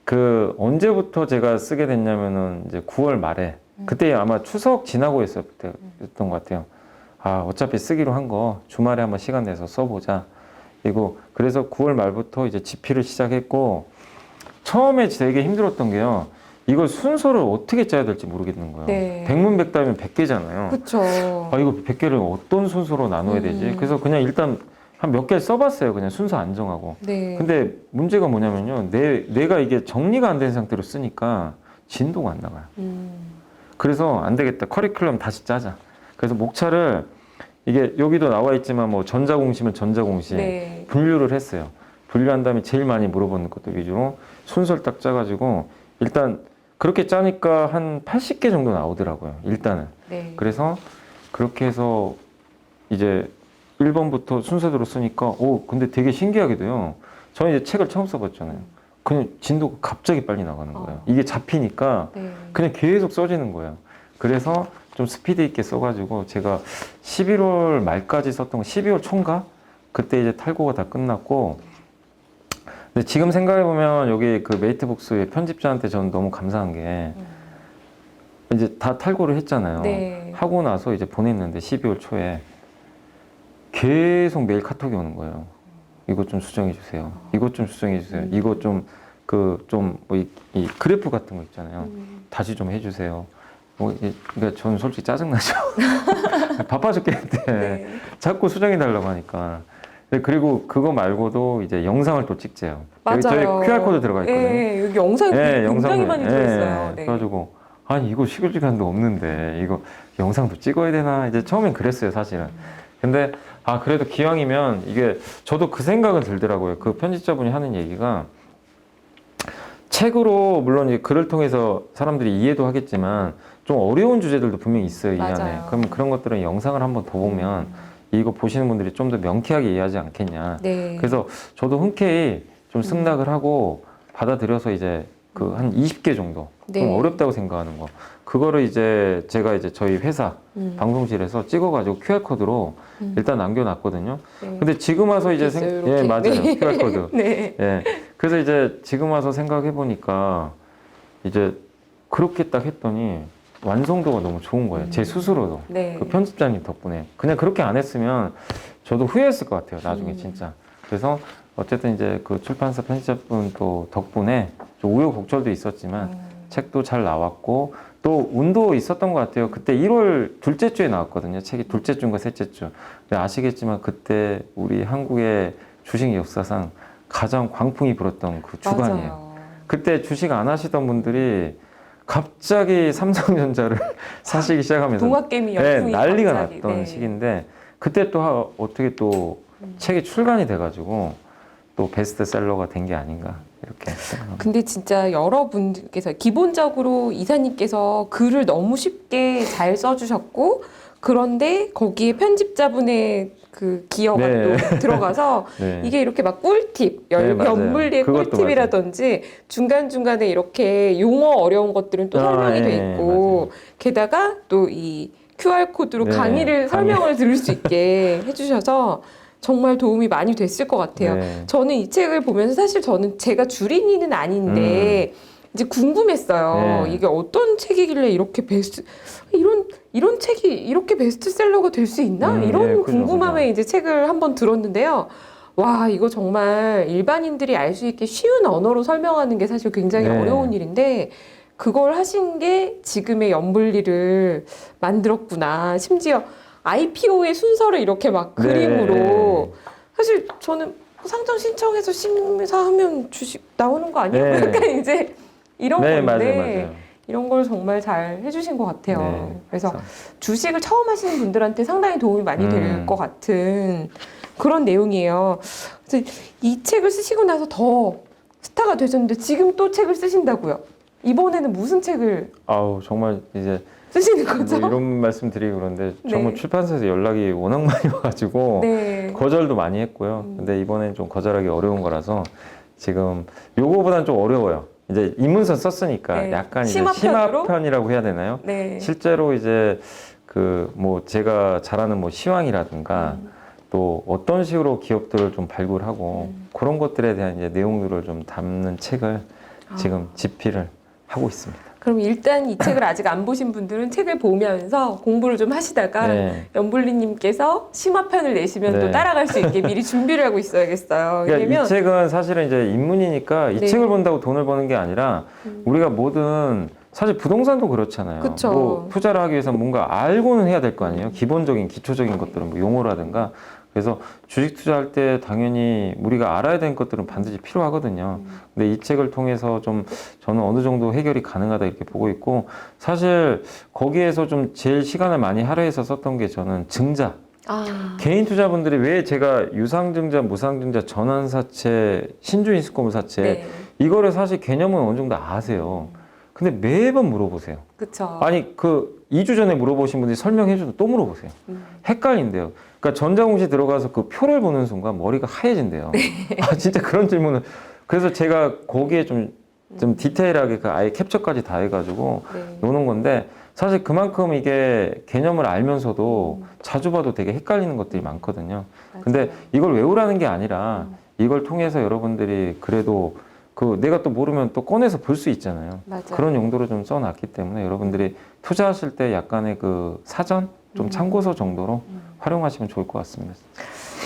[SPEAKER 2] 그 언제부터 제가 쓰게 됐냐면은 이제 9월 말에 그때 아마 추석 지나고 했었던 것 같아요. 어차피 쓰기로 한 거 주말에 한번 시간 내서 써보자. 그래서 9월 말부터 이제 집필을 시작했고 처음에 되게 힘들었던 게요. 이걸 순서를 어떻게 짜야 될지 모르겠는 거예요.
[SPEAKER 1] 네.
[SPEAKER 2] 백문백답이면 100개잖아요.
[SPEAKER 1] 그쵸.
[SPEAKER 2] 이거 100개를 어떤 순서로 나눠야 되지? 그래서 그냥 일단 한 몇 개 써봤어요. 그냥 순서 안 정하고.
[SPEAKER 1] 네.
[SPEAKER 2] 근데 문제가 뭐냐면요. 내가 이게 정리가 안 된 상태로 쓰니까 진도가 안 나가요. 그래서 안 되겠다. 커리큘럼 다시 짜자. 그래서 목차를 이게 여기도 나와 있지만 뭐 전자공시면 전자공시
[SPEAKER 1] 네.
[SPEAKER 2] 분류를 했어요. 분류한 다음에 제일 많이 물어보는 것들 위주로 순서를 딱 짜가지고 일단 그렇게 짜니까 한 80개 정도 나오더라고요. 일단은.
[SPEAKER 1] 네.
[SPEAKER 2] 그래서 그렇게 해서 이제 1번부터 순서대로 쓰니까 근데 되게 신기하게도요. 저는 이제 책을 처음 써봤잖아요. 그냥 진도가 갑자기 빨리 나가는 거예요. 이게 잡히니까
[SPEAKER 1] 네.
[SPEAKER 2] 그냥 계속 써지는 거예요. 그래서 좀 스피드 있게 써가지고 제가 11월 말까지 썼던 거 12월 초인가? 그때 이제 탈고가 다 끝났고 근데 지금 생각해보면 여기 그 메이트북스의 편집자한테 저는 너무 감사한 게 이제 다 탈고를 했잖아요.
[SPEAKER 1] 네.
[SPEAKER 2] 하고 나서 이제 보냈는데 12월 초에 계속 매일 카톡이 오는 거예요. 이것 좀 수정해 주세요. 이것 좀 수정해 주세요. 이것 좀 이 그래프 같은 거 있잖아요. 다시 좀 해주세요. 그러니까 저는 솔직히 짜증나죠. 바빠 죽겠는데
[SPEAKER 1] 네.
[SPEAKER 2] 자꾸 수정해 달라고 하니까. 그리고 그거 말고도 이제 영상을 또 찍재요. 여기 저희
[SPEAKER 1] 맞아요.
[SPEAKER 2] QR코드 들어가 있거든요.
[SPEAKER 1] 네, 여기 영상이 굉장히 많이 들어있어요. 네.
[SPEAKER 2] 그래가지고 이거 시글 시간도 없는데 이거 영상도 찍어야 되나 이제 처음엔 그랬어요 사실은. 근데 그래도 기왕이면 이게 저도 그 생각은 들더라고요. 그 편집자분이 하는 얘기가 책으로 물론 이제 글을 통해서 사람들이 이해도 하겠지만 좀 어려운 주제들도 분명히 있어요 이
[SPEAKER 1] 맞아요.
[SPEAKER 2] 안에. 그럼 그런 것들은 영상을 한번 더 보면 이거 보시는 분들이 좀 더 명쾌하게 이해하지 않겠냐.
[SPEAKER 1] 네.
[SPEAKER 2] 그래서 저도 흔쾌히 좀 승낙을 하고 받아들여서 이제 그 한 20개 정도 좀
[SPEAKER 1] 네.
[SPEAKER 2] 어렵다고 생각하는 거 그거를 이제 제가 이제 저희 회사 방송실에서 찍어가지고 QR코드로 일단 남겨놨거든요.
[SPEAKER 1] 네.
[SPEAKER 2] 근데 지금 와서 이제
[SPEAKER 1] 이렇게 있어요,
[SPEAKER 2] 예,
[SPEAKER 1] 이렇게.
[SPEAKER 2] 맞아요.
[SPEAKER 1] 네.
[SPEAKER 2] QR코드.
[SPEAKER 1] 네.
[SPEAKER 2] 예. 그래서 이제 지금 와서 생각해 보니까 이제 그렇게 딱 했더니 완성도가 너무 좋은 거예요. 제 스스로도.
[SPEAKER 1] 네.
[SPEAKER 2] 그 편집자님 덕분에. 그냥 그렇게 안 했으면 저도 후회했을 것 같아요. 나중에 진짜. 그래서 어쨌든 이제 그 출판사 편집자분 또 덕분에 좀 우여곡절도 있었지만 책도 잘 나왔고 또 운도 있었던 것 같아요. 그때 1월 둘째 주에 나왔거든요. 책이 둘째 주인가 셋째 주. 근데 아시겠지만 그때 우리 한국의 주식 역사상 가장 광풍이 불었던 그 주간이에요.
[SPEAKER 1] 맞아요.
[SPEAKER 2] 그때 주식 안 하시던 분들이 갑자기 삼성전자를 사시기 시작하면서
[SPEAKER 1] 동학개미
[SPEAKER 2] 네,
[SPEAKER 1] 열풍이
[SPEAKER 2] 난리가
[SPEAKER 1] 갑자기,
[SPEAKER 2] 났던
[SPEAKER 1] 네.
[SPEAKER 2] 시기인데 그때 또 어떻게 또 책이 출간이 돼가지고 또 베스트셀러가 된 게 아닌가 이렇게 생각합니다.
[SPEAKER 1] 근데 진짜 여러분께서 기본적으로 이사님께서 글을 너무 쉽게 잘 써주셨고 그런데 거기에 편집자분의 그 기여가
[SPEAKER 2] 네.
[SPEAKER 1] 또 들어가서
[SPEAKER 2] 네.
[SPEAKER 1] 이게 이렇게 막 꿀팁,
[SPEAKER 2] 네, 맞아요.
[SPEAKER 1] 연물리의
[SPEAKER 2] 그것도
[SPEAKER 1] 꿀팁이라든지 중간중간에 이렇게 용어 어려운 것들은 또 설명이 돼
[SPEAKER 2] 예,
[SPEAKER 1] 있고 게다가 또 이 QR코드로
[SPEAKER 2] 네,
[SPEAKER 1] 강의를 설명을 들을 수 있게 해주셔서 정말 도움이 많이 됐을 것 같아요.
[SPEAKER 2] 네.
[SPEAKER 1] 저는 이 책을 보면서 사실 저는 제가 주린이는 아닌데 이제 궁금했어요.
[SPEAKER 2] 네.
[SPEAKER 1] 이게 어떤 책이길래 이렇게 이런 책이 이렇게 베스트셀러가 될 수 있나? 이런
[SPEAKER 2] 예, 그죠,
[SPEAKER 1] 궁금함에
[SPEAKER 2] 그죠.
[SPEAKER 1] 이제 책을 한번 들었는데요. 와, 이거 정말 일반인들이 알 수 있게 쉬운 언어로 설명하는 게 사실 굉장히
[SPEAKER 2] 네.
[SPEAKER 1] 어려운 일인데 그걸 하신 게 지금의 연불리를 만들었구나. 심지어 IPO의 순서를 이렇게 막
[SPEAKER 2] 네.
[SPEAKER 1] 그림으로 사실 저는 상장 신청해서 심사하면 주식 나오는 거 아니에요?
[SPEAKER 2] 네.
[SPEAKER 1] 약간 이제 이런
[SPEAKER 2] 네,
[SPEAKER 1] 건데
[SPEAKER 2] 맞아요.
[SPEAKER 1] 이런 걸 정말 잘 해주신 것 같아요.
[SPEAKER 2] 네,
[SPEAKER 1] 그래서 주식을 처음 하시는 분들한테 상당히 도움이 많이 될 것 같은 그런 내용이에요. 그래서 이 책을 쓰시고 나서 더 스타가 되셨는데 지금 또 책을 쓰신다고요? 이번에는 무슨 책을
[SPEAKER 2] 아우 정말 이제
[SPEAKER 1] 쓰시는 거죠?
[SPEAKER 2] 뭐 이런 말씀 드리고 그런데 정말
[SPEAKER 1] 네.
[SPEAKER 2] 출판사에서 연락이 워낙 많이 와가지고
[SPEAKER 1] 네.
[SPEAKER 2] 거절도 많이 했고요. 근데 이번엔 좀 거절하기 어려운 거라서 지금 요거보단 좀 어려워요. 이제 입문서 썼으니까
[SPEAKER 1] 네.
[SPEAKER 2] 약간 이제
[SPEAKER 1] 심화편으로?
[SPEAKER 2] 심화편이라고 해야 되나요?
[SPEAKER 1] 네.
[SPEAKER 2] 실제로 이제 그 뭐 제가 잘하는 뭐 시황이라든가 또 어떤 식으로 기업들을 좀 발굴하고 그런 것들에 대한 이제 내용들을 좀 담는 책을 지금 집필을 하고 있습니다.
[SPEAKER 1] 그럼 일단 이 책을 아직 안 보신 분들은 책을 보면서 공부를 좀 하시다가
[SPEAKER 2] 네.
[SPEAKER 1] 연불리님께서 심화편을 내시면 또
[SPEAKER 2] 네.
[SPEAKER 1] 따라갈 수 있게 미리 준비를 하고 있어야겠어요.
[SPEAKER 2] 그러니까
[SPEAKER 1] 왜냐면
[SPEAKER 2] 이 책은 사실은 이제 입문이니까 이
[SPEAKER 1] 네.
[SPEAKER 2] 책을 본다고 돈을 버는 게 아니라 우리가 뭐든 사실 부동산도 그렇잖아요.
[SPEAKER 1] 그쵸.
[SPEAKER 2] 뭐 투자를 하기 위해서 뭔가 알고는 해야 될 거 아니에요. 기본적인 기초적인 것들은 뭐 용어라든가. 그래서 주식 투자할 때 당연히 우리가 알아야 되는 것들은 반드시 필요하거든요. 근데 이 책을 통해서 좀 저는 어느 정도 해결이 가능하다 이렇게 보고 있고 사실 거기에서 좀 제일 시간을 많이 할애해서 썼던 게 저는 증자. 개인 투자분들이 왜 제가 유상증자, 무상증자, 전환사채, 신주인수권사채
[SPEAKER 1] 네.
[SPEAKER 2] 이거를 사실 개념은 어느 정도 아세요. 근데 매번 물어보세요.
[SPEAKER 1] 그쵸.
[SPEAKER 2] 아니 그 2주 전에 물어보신 분들이 설명해줘도 또 물어보세요. 헷갈린대요. 그러니까 전자공시 들어가서 그 표를 보는 순간 머리가 하얘진대요. 아 진짜 그런 질문을. 그래서 제가 거기에 좀 디테일하게 그 아예 캡처까지 다 해가지고
[SPEAKER 1] 네.
[SPEAKER 2] 노는 건데 사실 그만큼 이게 개념을 알면서도 자주 봐도 되게 헷갈리는 것들이 많거든요. 근데 이걸 외우라는 게 아니라 이걸 통해서 여러분들이 그래도 그 내가 또 모르면 또 꺼내서 볼 수 있잖아요.
[SPEAKER 1] 맞아요.
[SPEAKER 2] 그런 용도로 좀 써놨기 때문에 여러분들이 투자하실 때 약간의 그 사전 좀 참고서 정도로 활용하시면 좋을 것 같습니다.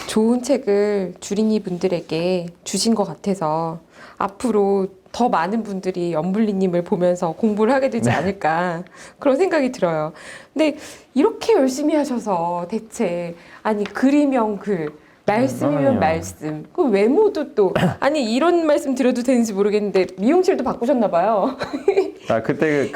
[SPEAKER 1] 좋은 책을 주린이 분들에게 주신 것 같아서 앞으로 더 많은 분들이 연불리님을 보면서 공부를 하게 되지 않을까 그런 생각이 들어요. 근데 이렇게 열심히 하셔서 대체 아니 글이면 글 말씀이면
[SPEAKER 2] 아니요.
[SPEAKER 1] 말씀 그 외모도 또 아니 이런 말씀 드려도 되는지 모르겠는데 미용실도 바꾸셨나 봐요.
[SPEAKER 2] 아 그때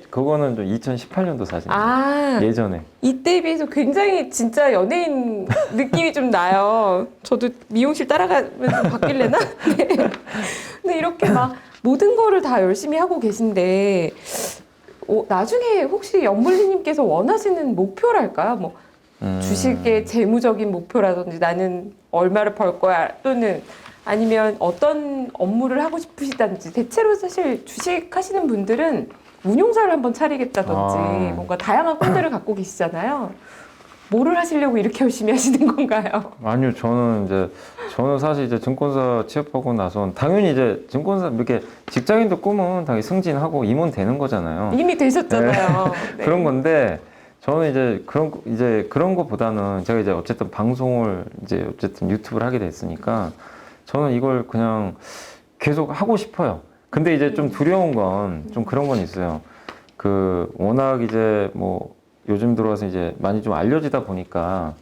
[SPEAKER 2] 그거는 좀 2018년도 사진.
[SPEAKER 1] 아
[SPEAKER 2] 예전에.
[SPEAKER 1] 이때에 비해서 굉장히 진짜 연예인 느낌이 좀 나요. 저도 미용실 따라가면 좀 바뀔래나? 네. 근데 이렇게 막 모든 거를 다 열심히 하고 계신데 나중에 혹시 연불리님께서 원하시는 목표랄까요? 뭐 주식의 재무적인 목표라든지 나는 얼마를 벌 거야 또는 아니면 어떤 업무를 하고 싶으시다든지 대체로 사실 주식 하시는 분들은 운용사를 한번 차리겠다든지 뭔가 다양한 꿈들을 갖고 계시잖아요. 뭐를 하시려고 이렇게 열심히 하시는 건가요?
[SPEAKER 2] 아니요, 저는 사실 이제 증권사 취업하고 나선 당연히 이제 증권사 이렇게 직장인도 꿈은 당연히 승진하고 임원 되는 거잖아요.
[SPEAKER 1] 이미 되셨잖아요. 네.
[SPEAKER 2] 그런 건데 저는 이제 그런 거보다는 제가 이제 어쨌든 방송을 이제 어쨌든 유튜브를 하게 됐으니까 저는 이걸 그냥 계속 하고 싶어요. 근데 이제 좀 두려운 건 좀 그런 건 있어요. 그 워낙 이제 뭐 요즘 들어와서 이제 많이 좀 알려지다 보니까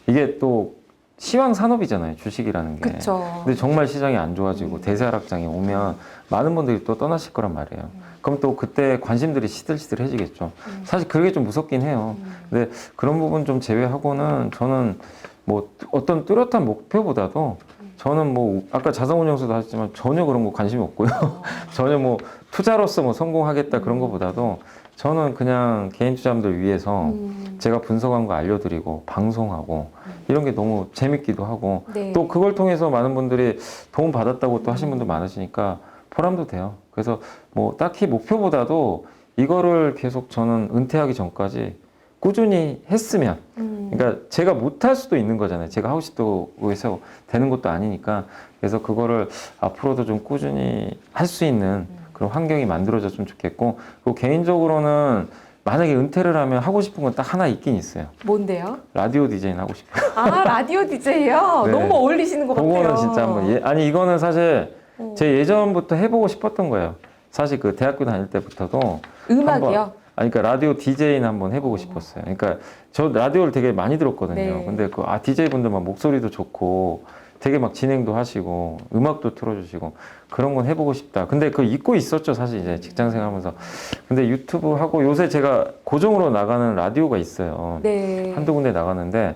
[SPEAKER 2] 이게 또 시황 산업이잖아요, 주식이라는 게.
[SPEAKER 1] 그쵸.
[SPEAKER 2] 근데 정말 시장이 안 좋아지고 대세 하락장에 오면 많은 분들이 또 떠나실 거란 말이에요. 그럼 또 그때 관심들이 시들시들해지겠죠. 사실 그게 좀 무섭긴 해요. 근데 그런 부분 좀 제외하고는 저는 뭐 어떤 뚜렷한 목표보다도 저는 뭐 아까 자산운용사도 하셨지만 전혀 그런 거 관심이 없고요. 전혀 뭐 투자로서 뭐 성공하겠다 그런 거보다도 저는 그냥 개인 투자자분들 위해서 제가 분석한 거 알려드리고 방송하고 이런 게 너무 재밌기도 하고
[SPEAKER 1] 네.
[SPEAKER 2] 또 그걸 통해서 많은 분들이 도움 받았다고 또 하신 분들 많으시니까 보람도 돼요. 그래서 뭐 딱히 목표보다도 이거를 계속 저는 은퇴하기 전까지 꾸준히 했으면 그러니까 제가 못할 수도 있는 거잖아요. 제가 하고 싶다고 해서 되는 것도 아니니까 그래서 그거를 앞으로도 좀 꾸준히 할 수 있는 그런 환경이 만들어졌으면 좋겠고 그리고 개인적으로는 만약에 은퇴를 하면 하고 싶은 건 딱 하나 있긴 있어요.
[SPEAKER 1] 뭔데요?
[SPEAKER 2] 라디오 디제잉 하고 싶어요.
[SPEAKER 1] 아, 라디오 DJ요?
[SPEAKER 2] 네.
[SPEAKER 1] 너무 어울리시는 것 같아요.
[SPEAKER 2] 그거는 진짜 한번 아니 이거는 사실 제 예전부터 해보고 싶었던 거예요. 사실 그 대학교 다닐 때부터도
[SPEAKER 1] 음악이요?
[SPEAKER 2] 아니, 그러니까 라디오 DJ는 한번 해보고 싶었어요. 그러니까 저 라디오를 되게 많이 들었거든요.
[SPEAKER 1] 네.
[SPEAKER 2] 근데 DJ 분들만 목소리도 좋고 되게 막 진행도 하시고 음악도 틀어주시고 그런 건 해보고 싶다. 근데 그거 잊고 있었죠, 사실 이제 직장 생활하면서. 근데 유튜브 하고 요새 제가 고정으로 나가는 라디오가 있어요.
[SPEAKER 1] 네.
[SPEAKER 2] 한두 군데 나가는데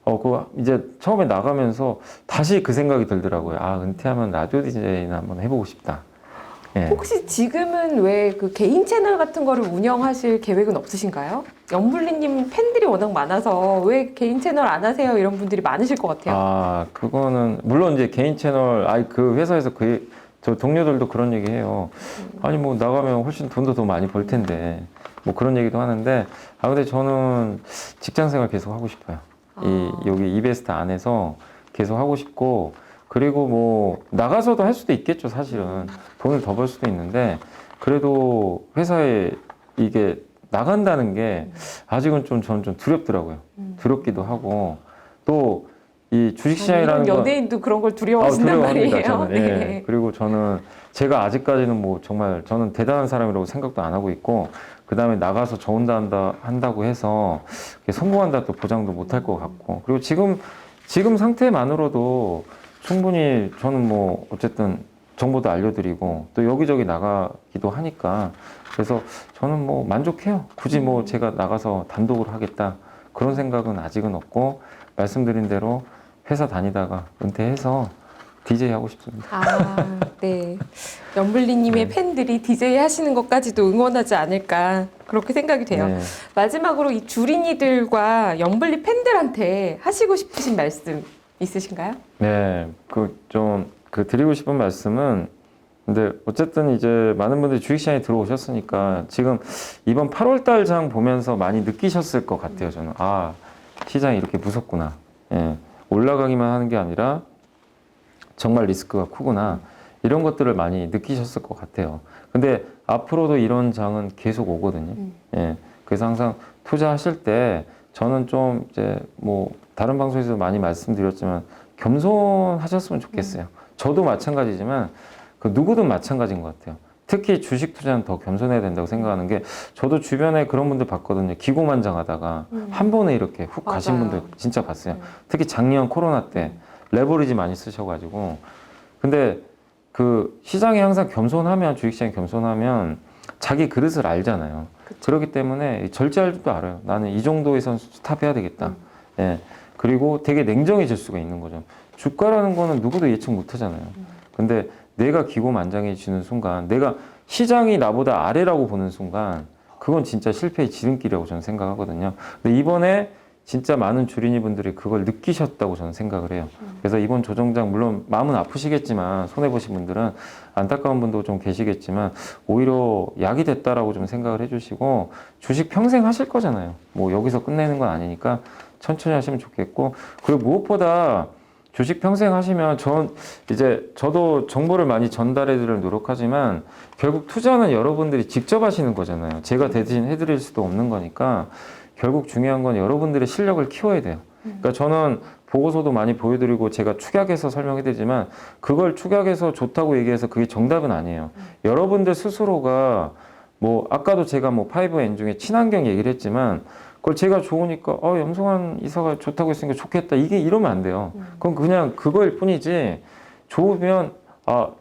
[SPEAKER 2] 그 이제 처음에 나가면서 다시 그 생각이 들더라고요. 아, 은퇴하면 라디오 DJ는 한번 해보고 싶다. 예.
[SPEAKER 1] 혹시 지금은 왜 그 개인 채널 같은 거를 운영하실 계획은 없으신가요? 염블리님 팬들이 워낙 많아서 왜 개인 채널 안 하세요? 이런 분들이 많으실 것 같아요.
[SPEAKER 2] 아, 그거는 물론 이제 개인 채널, 그 회사에서 저 동료들도 그런 얘기 해요. 아니 뭐 나가면 훨씬 돈도 더 많이 벌 텐데 뭐 그런 얘기도 하는데 근데 저는 직장 생활 계속 하고 싶어요. 여기 이베스트 안에서 계속 하고 싶고 그리고 뭐 나가서도 할 수도 있겠죠, 사실은. 돈을 더 벌 수도 있는데 그래도 회사에 이게 나간다는 게 아직은 저는 좀 두렵더라고요. 두렵기도 하고 또 이 주식시장이라는
[SPEAKER 1] 이런
[SPEAKER 2] 건
[SPEAKER 1] 연예인도 그런 걸 두려워하신단
[SPEAKER 2] 두려워합니다,
[SPEAKER 1] 말이에요.
[SPEAKER 2] 저는. 예. 그리고 저는 제가 아직까지는 뭐 정말 저는 대단한 사람이라고 생각도 안 하고 있고 그 다음에 나가서 저 혼자 한다고 해서 성공한다 또 보장도 못 할 것 같고 그리고 지금 상태만으로도 충분히 저는 뭐 어쨌든 정보도 알려드리고 또 여기저기 나가기도 하니까 그래서 저는 뭐 만족해요. 굳이 뭐 제가 나가서 단독으로 하겠다 그런 생각은 아직은 없고 말씀드린 대로 회사 다니다가 은퇴해서 DJ 하고 싶습니다.
[SPEAKER 1] 아, 네. 염블리님의 팬들이 DJ 하시는 것까지도 응원하지 않을까 그렇게 생각이 돼요.
[SPEAKER 2] 네.
[SPEAKER 1] 마지막으로 이 주린이들과 염블리 팬들한테 하시고 싶으신 말씀 있으신가요?
[SPEAKER 2] 네, 드리고 싶은 말씀은, 근데 어쨌든 이제 많은 분들이 주식시장에 들어오셨으니까 지금 이번 8월달 장 보면서 많이 느끼셨을 것 같아요, 저는. 아, 시장이 이렇게 무섭구나. 예, 올라가기만 하는 게 아니라 정말 리스크가 크구나. 이런 것들을 많이 느끼셨을 것 같아요. 근데 앞으로도 이런 장은 계속 오거든요. 예, 그래서 항상 투자하실 때 저는 좀 이제 뭐 다른 방송에서 많이 말씀드렸지만 겸손하셨으면 좋겠어요. 저도 마찬가지지만 그 누구든 마찬가지인 것 같아요. 특히 주식 투자는 더 겸손해야 된다고 생각하는 게 저도 주변에 그런 분들 봤거든요. 기고만장하다가 한 번에 이렇게 훅 가신
[SPEAKER 1] 맞아요.
[SPEAKER 2] 분들 진짜 봤어요. 특히 작년 코로나 때 레버리지 많이 쓰셔가지고 근데 그 시장이 항상 겸손하면 주식시장이 겸손하면 자기 그릇을 알잖아요. 그렇기 때문에 절제할 줄도 알아요. 나는 이 정도에선 스탑해야 되겠다. 예. 그리고 되게 냉정해질 수가 있는 거죠. 주가라는 거는 누구도 예측 못 하잖아요. 근데 내가 기고만장해지는 순간, 내가 시장이 나보다 아래라고 보는 순간, 그건 진짜 실패의 지름길이라고 저는 생각하거든요. 근데 이번에 진짜 많은 주린이 분들이 그걸 느끼셨다고 저는 생각을 해요. 그래서 이번 조정장 물론 마음은 아프시겠지만 손해보신 분들은 안타까운 분도 좀 계시겠지만 오히려 약이 됐다라고 좀 생각을 해주시고 주식 평생 하실 거잖아요. 뭐 여기서 끝내는 건 아니니까 천천히 하시면 좋겠고 그리고 무엇보다 주식 평생 하시면 저도 정보를 많이 전달해 드리려고 노력하지만 결국 투자는 여러분들이 직접 하시는 거잖아요. 제가 대신 해드릴 수도 없는 거니까 결국 중요한 건 여러분들의 실력을 키워야 돼요. 그러니까 저는 보고서도 많이 보여드리고 제가 축약해서 설명해 드리지만 그걸 축약해서 좋다고 얘기해서 그게 정답은 아니에요. 여러분들 스스로가 뭐 아까도 제가 뭐 5N 중에 친환경 얘기를 했지만 그걸 제가 좋으니까 염성환 이사가 좋다고 했으니까 좋겠다 이게 이러면 안 돼요. 그럼 그냥 그거일 뿐이지 좋으면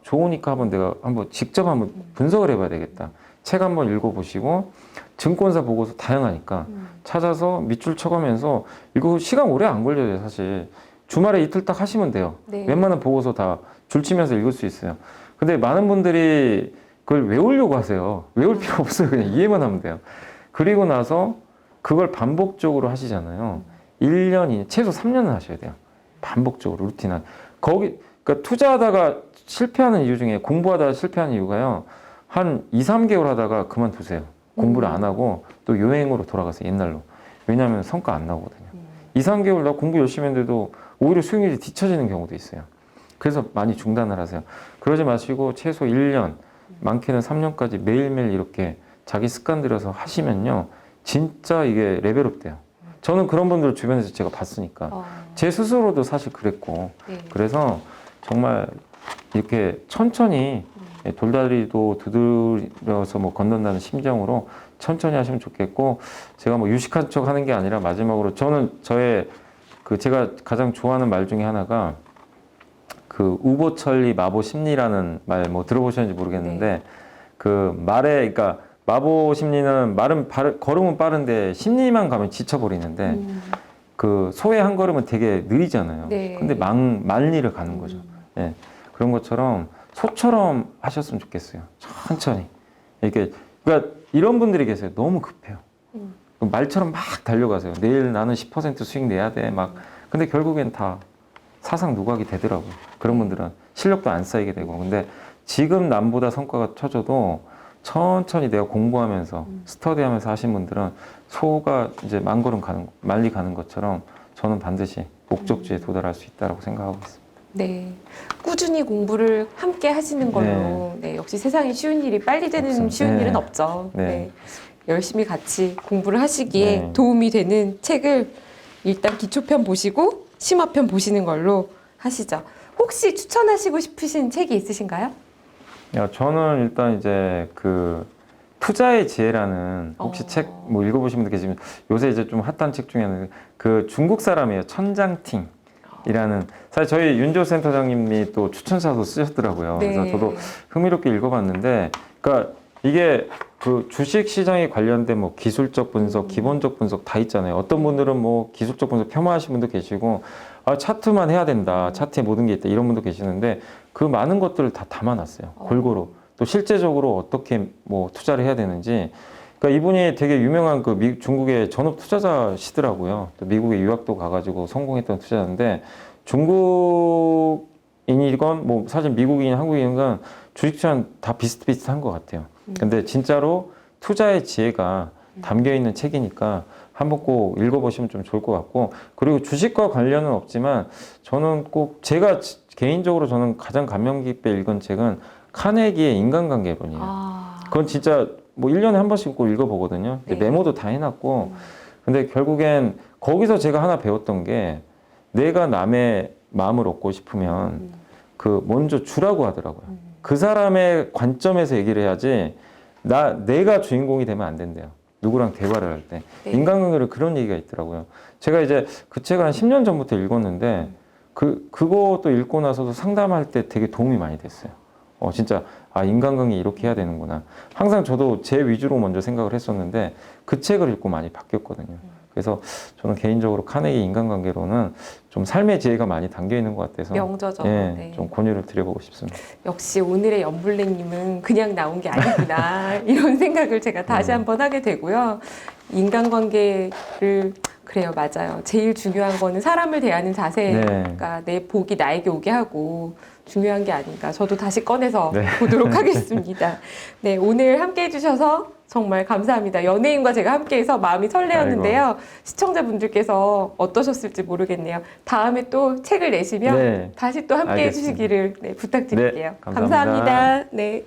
[SPEAKER 2] 좋으니까 내가 직접 한번 분석을 해봐야 되겠다. 책 한번 읽어보시고 증권사 보고서 다양하니까 찾아서 밑줄 쳐가면서 이거 시간 오래 안 걸려요 사실. 주말에 이틀 딱 하시면 돼요.
[SPEAKER 1] 네.
[SPEAKER 2] 웬만한 보고서 다 줄치면서 읽을 수 있어요. 근데 많은 분들이 그걸 외우려고 하세요. 외울 필요 없어요. 그냥 이해만 하면 돼요. 그리고 나서 그걸 반복적으로 하시잖아요. 1년 이내 최소 3년은 하셔야 돼요. 반복적으로 루틴한. 그러니까 투자하다가 실패하는 이유 중에 공부하다가 실패하는 이유가요. 한 2, 3개월 하다가 그만두세요. 공부를 안 하고 또 요행으로 돌아가세요. 옛날로. 왜냐하면 성과 안 나오거든요. 2, 3개월 나 공부 열심히 했는데도 오히려 수익률이 뒤처지는 경우도 있어요. 그래서 많이 중단을 하세요. 그러지 마시고 최소 1년, 많게는 3년까지 매일매일 이렇게 자기 습관 들여서 하시면요. 진짜 이게 레벨업 돼요. 저는 그런 분들 주변에서 제가 봤으니까. 제 스스로도 사실 그랬고.
[SPEAKER 1] 네.
[SPEAKER 2] 그래서 정말 이렇게 천천히 돌다리도 두드려서 뭐 건넌다는 심정으로 천천히 하시면 좋겠고 제가 뭐 유식한 척 하는 게 아니라 마지막으로 저는 제가 가장 좋아하는 말 중에 하나가 그 우보천리 마보심리라는 말 뭐 들어보셨는지 모르겠는데
[SPEAKER 1] 네.
[SPEAKER 2] 그 말에 그러니까 마보심리는 걸음은 빠른데 심리만 가면 지쳐버리는데 그 소의 한 걸음은 되게 느리잖아요.
[SPEAKER 1] 네.
[SPEAKER 2] 근데 만리를 가는 거죠. 예. 그런 것처럼 소처럼 하셨으면 좋겠어요. 천천히. 그러니까 이런 분들이 계세요. 너무 급해요. 말처럼 막 달려가세요. 내일 나는 10% 수익 내야 돼. 근데 결국엔 다 사상 누각이 되더라고요. 그런 분들은 실력도 안 쌓이게 되고. 근데 지금 남보다 성과가 쳐져도 천천히 내가 공부하면서 스터디하면서 하신 분들은 소가 이제 만리 가는 것처럼 저는 반드시 목적지에 도달할 수 있다고 생각하고 있습니다.
[SPEAKER 1] 네, 꾸준히 공부를 함께 하시는 걸로. 네, 역시 세상에 쉬운 일이 빨리 되는
[SPEAKER 2] 없습니다.
[SPEAKER 1] 쉬운
[SPEAKER 2] 네.
[SPEAKER 1] 일은 없죠.
[SPEAKER 2] 네.
[SPEAKER 1] 네. 열심히 같이 공부를 하시기에
[SPEAKER 2] 네.
[SPEAKER 1] 도움이 되는 책을 일단 기초편 보시고 심화편 보시는 걸로 하시죠. 혹시 추천하시고 싶으신 책이 있으신가요?
[SPEAKER 2] 저는 일단 이제 그 투자의 지혜라는 혹시 책 뭐 읽어보신 분들 계시면 요새 이제 좀 핫한 책 중에 하나가 그 중국 사람이에요. 천장팅이라는 사실 저희 윤조 센터장님이 또 추천사도 쓰셨더라고요.
[SPEAKER 1] 네.
[SPEAKER 2] 그래서 저도 흥미롭게 읽어봤는데, 그러니까 이게 그 주식 시장에 관련된 뭐 기술적 분석, 기본적 분석 다 있잖아요. 어떤 분들은 뭐 기술적 분석 폄하하신 분도 계시고, 차트만 해야 된다, 차트에 모든 게 있다 이런 분도 계시는데 그 많은 것들을 다 담아놨어요. 골고루. 또 실제적으로 어떻게 뭐 투자를 해야 되는지. 그러니까 이분이 되게 유명한 그 중국의 전업 투자자시더라고요. 또 미국에 유학도 가가지고 성공했던 투자자인데 중국인이건 뭐 사실 미국인, 한국인건 주식 투자는 다 비슷비슷한 것 같아요. 근데 진짜로 투자의 지혜가 담겨 있는 책이니까 한번 꼭 읽어보시면 좀 좋을 것 같고, 그리고 주식과 관련은 없지만 저는 꼭 제가 개인적으로 저는 가장 감명 깊게 읽은 책은 카네기의 인간관계론이에요. 그건 진짜 뭐 1년에 한 번씩 꼭 읽어보거든요.
[SPEAKER 1] 네.
[SPEAKER 2] 메모도 다 해놨고, 근데 결국엔 거기서 제가 하나 배웠던 게 내가 남의 마음을 얻고 싶으면 그 먼저 주라고 하더라고요. 그 사람의 관점에서 얘기를 해야지 내가 주인공이 되면 안 된대요. 누구랑 대화를 할 때.
[SPEAKER 1] 네.
[SPEAKER 2] 인간관계로 그런 얘기가 있더라고요. 제가 이제 그 책을 한 10년 전부터 읽었는데 그것도 읽고 나서도 상담할 때 되게 도움이 많이 됐어요. 진짜 인간관계 이렇게 해야 되는구나. 항상 저도 제 위주로 먼저 생각을 했었는데 그 책을 읽고 많이 바뀌었거든요. 그래서 저는 개인적으로 카네기 인간관계로는 좀 삶의 지혜가 많이 담겨 있는 것 같아서
[SPEAKER 1] 명저죠.
[SPEAKER 2] 예,
[SPEAKER 1] 네.
[SPEAKER 2] 좀 권유를 드려보고 싶습니다.
[SPEAKER 1] 역시 오늘의 연블랙님은 그냥 나온 게 아니구나 이런 생각을 제가 다시 한번 하게 되고요. 인간관계를 그래요, 맞아요. 제일 중요한 거는 사람을 대하는 자세가 내 복이 나에게 오게 하고 중요한 게 아닌가. 저도 다시 꺼내서 보도록 하겠습니다. 네, 오늘 함께 해주셔서 정말 감사합니다. 연예인과 제가 함께해서 마음이 설레었는데요.
[SPEAKER 2] 아이고.
[SPEAKER 1] 시청자분들께서 어떠셨을지 모르겠네요. 다음에 또 책을 내시면 다시 또 함께
[SPEAKER 2] 알겠습니다.
[SPEAKER 1] 해주시기를 부탁드릴게요.
[SPEAKER 2] 감사합니다.
[SPEAKER 1] 감사합니다. 네.